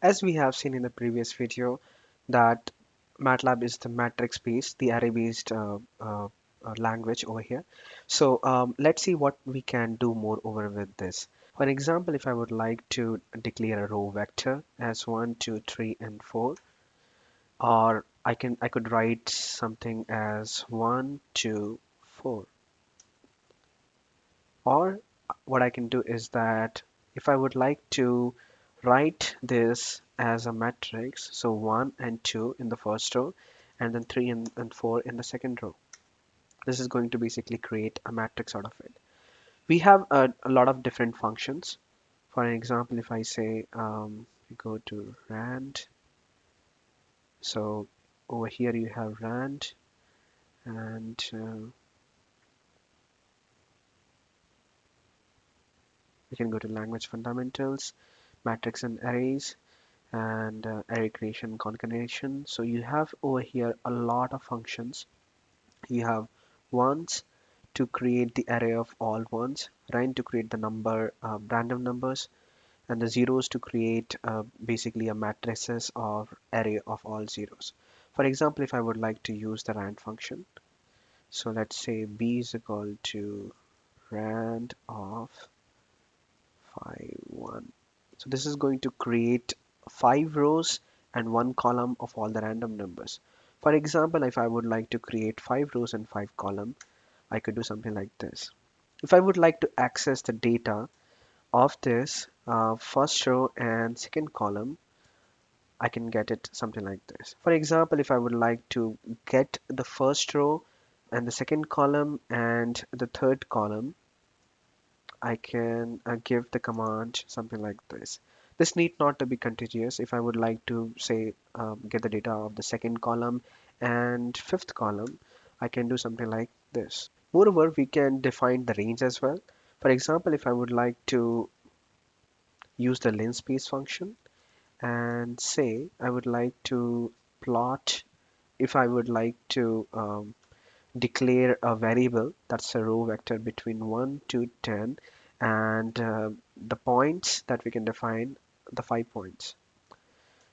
As we have seen in the previous video that MATLAB is the matrix based, the array based language over here. So let's see what we can do more over with this. For example, if I would like to declare a row vector as 1, 2, 3, and 4, or I could write something as 1, 2, 4. Or what I can do is that if I would like to write this as a matrix, so 1 and 2 in the first row, and then 3 and 4 in the second row. This is going to basically create a matrix out of it. We have a lot of different functions. For an example, if I say we go to rand, so over here you have rand, and we can go to language fundamentals, matrix and arrays, and array creation concatenation. So you have over here a lot of functions. You have ones to create the array of all ones, rand to create the number random numbers, and the zeros to create basically a matrices or array of all zeros. For example, if I would like to use the rand function, so let's say b is equal to rand of 5 1. So this is going to create 5 rows and 1 column of all the random numbers. For example, if I would like to create 5 rows and 5 columns, I could do something like this. If I would like to access the data of this first row and second column, I can get it something like this. For example, if I would like to get the first row and the second column and the third column, I can give the command something like this. This need not to be contiguous. If I would like to say get the data of the second column and fifth column, I can do something like this. Moreover, we can define the range as well. For example, if I would like to use the linspace function and say I would like to plot, if I would like to declare a variable that's a row vector between 1 to 10, and the points that we can define, the 5 points.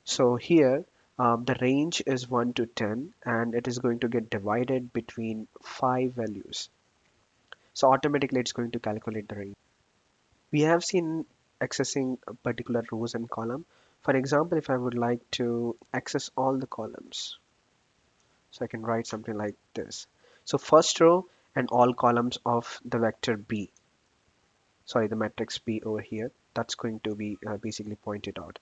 So here the range is 1 to 10 and it is going to get divided between 5 values. So automatically it's going to calculate the range. We have seen accessing a particular rows and column. For example, if I would like to access all the columns, so I can write something like this. So first row and all columns of the vector B, sorry, the matrix B over here, that's going to be basically pointed out.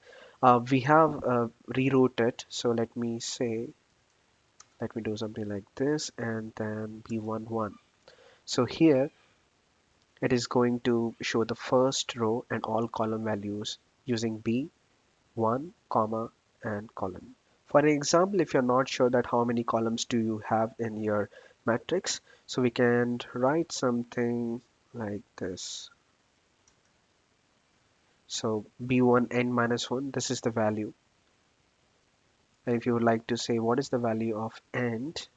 We have rewrote it. So let me do something like this and then B11. So here it is going to show the first row and all column values using B1, comma, and column. For example, if you're not sure that how many columns do you have in your matrix, so we can write something like this. So b1 n minus 1, this is the value. And if you would like to say what is the value of end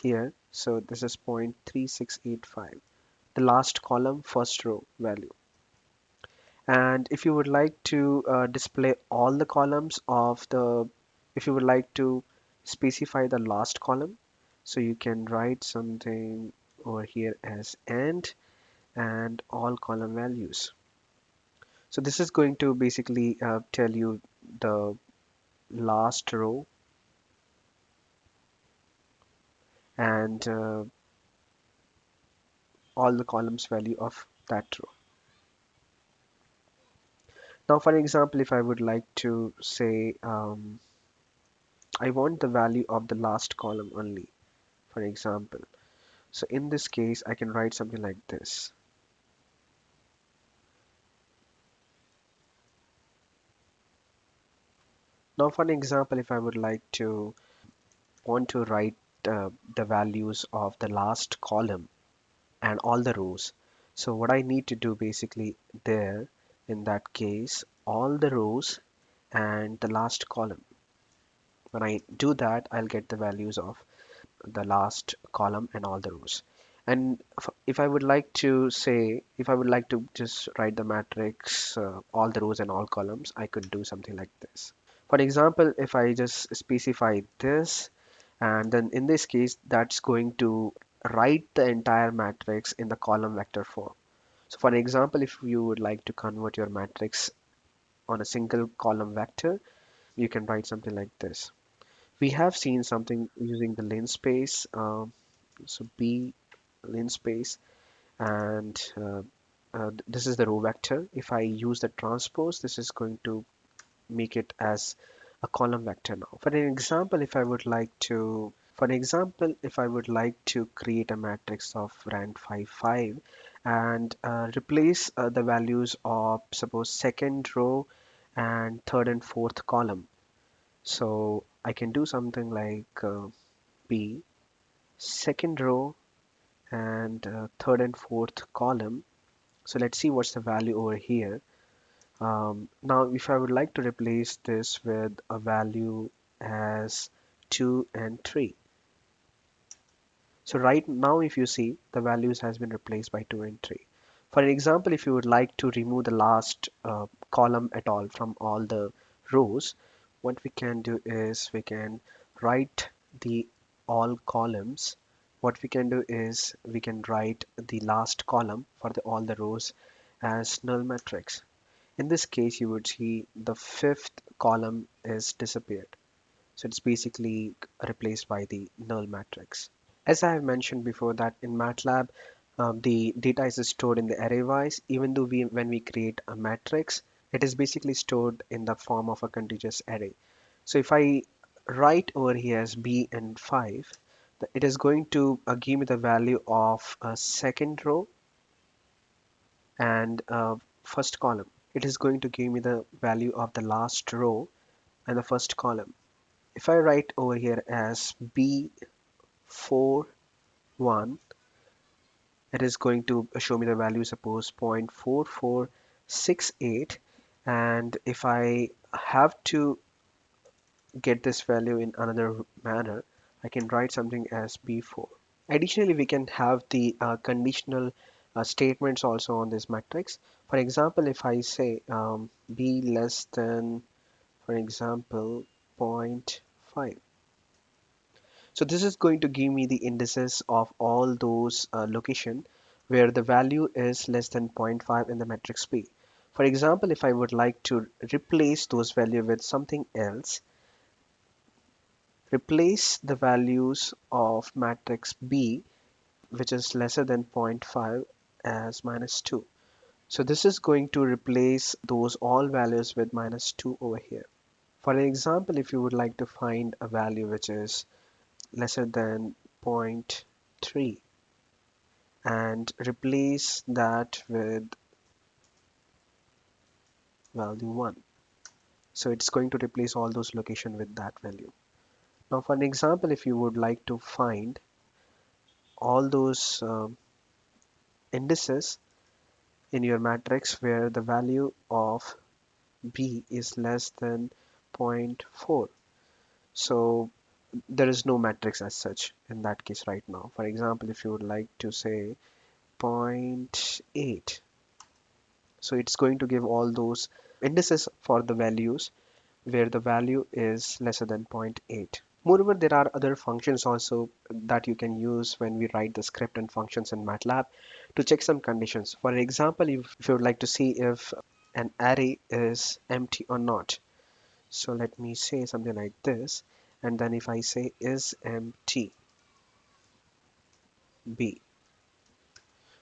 here, so this is 0.3685, the last column, first row value. And if you would like to display all the columns of the, if you would like to specify the last column, so you can write something over here as end and all column values. So this is going to basically tell you the last row and all the columns value of that row. Now, for example, if I would like to say I want the value of the last column only, for example. So in this case, I can write something like this. Now, for an example, if I would like to want to write the values of the last column and all the rows. So what I need to do basically there, in that case, all the rows and the last column. When I do that, I'll get the values of the last column and all the rows. And if I would like to say, if I would like to just write the matrix, all the rows and all columns, I could do something like this. For example, if I just specify this, and then in this case, that's going to write the entire matrix in the column vector form. So for example, if you would like to convert your matrix on a single column vector, you can write something like this. We have seen something using the linspace. So B linspace, and this is the row vector. If I use the transpose, this is going to make it as a column vector now. For example, if I would like to create a matrix of rank 5, 5 and replace the values of suppose second row and third and fourth column. So I can do something like B second row and third and fourth column. So let's see what's the value over here. Now, if I would like to replace this with a value as 2 and 3. So right now, if you see, the values has been replaced by 2 and 3. For example, if you would like to remove the last column at all from all the rows, what we can do is we can write the all columns. What we can do is we can write the last column for all the rows as null matrix. In this case, you would see the fifth column is disappeared. So it's basically replaced by the null matrix. As I have mentioned before that in MATLAB, the data is stored in the array wise, even though when we create a matrix, it is basically stored in the form of a contiguous array. So if I write over here as B and 5, it is going to give me the value of a second row and first column. It is going to give me the value of the last row and the first column. If I write over here as B4, 1, it is going to show me the value, suppose 0.4468. And if I have to get this value in another manner, I can write something as B4. Additionally, we can have the conditional statements also on this matrix. For example, if I say B less than, for example, zero point 0.5. So this is going to give me the indices of all those location where the value is less than 0.5 in the matrix B. For example, if I would like to replace those value with something else, replace the values of matrix B, which is lesser than 0.5, as -2. So this is going to replace those all values with -2 over here. For example, if you would like to find a value which is lesser than zero point 0.3 and replace that with value 1. So it's going to replace all those location with that value. Now for an example, if you would like to find all those indices in your matrix where the value of B is less than zero point 0.4. So there is no matrix as such in that case right now. For example, if you would like to say zero point 0.8, so it's going to give all those indices for the values where the value is lesser than zero point 0.8. Moreover, there are other functions also that you can use when we write the script and functions in MATLAB to check some conditions. For example, if you would like to see if an array is empty or not. So let me say something like this, and then if I say is empty B,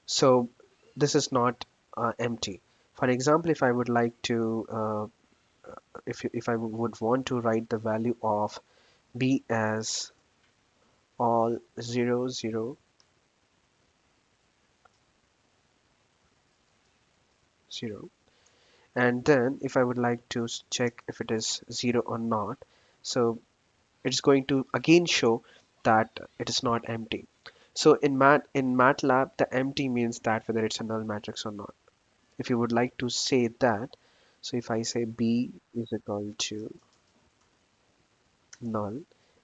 so this is not empty. For example, if I would like to if I would want to write the value of B as all 0 0 0, and then if I would like to check if it is 0 or not, so it's going to again show that it is not empty. So in MATLAB, the empty means that whether it's a null matrix or not. If you would like to say that, so if I say B is equal to null,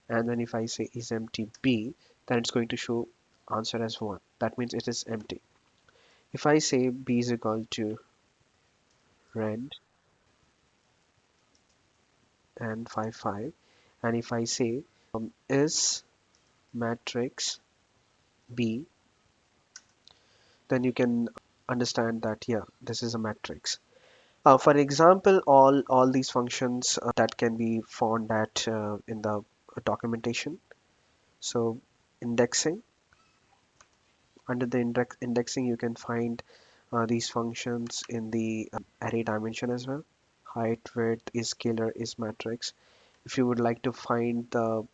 and then if I say is empty B, then it's going to show answer as 1. that means it is empty. If I say b is equal to rent and 5 5, and if I say is matrix b, then you can understand that yeah, this is a matrix. For example, all these functions that can be found at in the documentation. So indexing, under the indexing you can find these functions in the array dimension as well. Height, width, is scalar, is matrix. If you would like to find the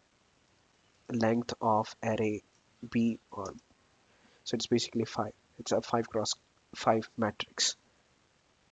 length of array b, or so it's basically 5. It's a 5 cross 5 matrix.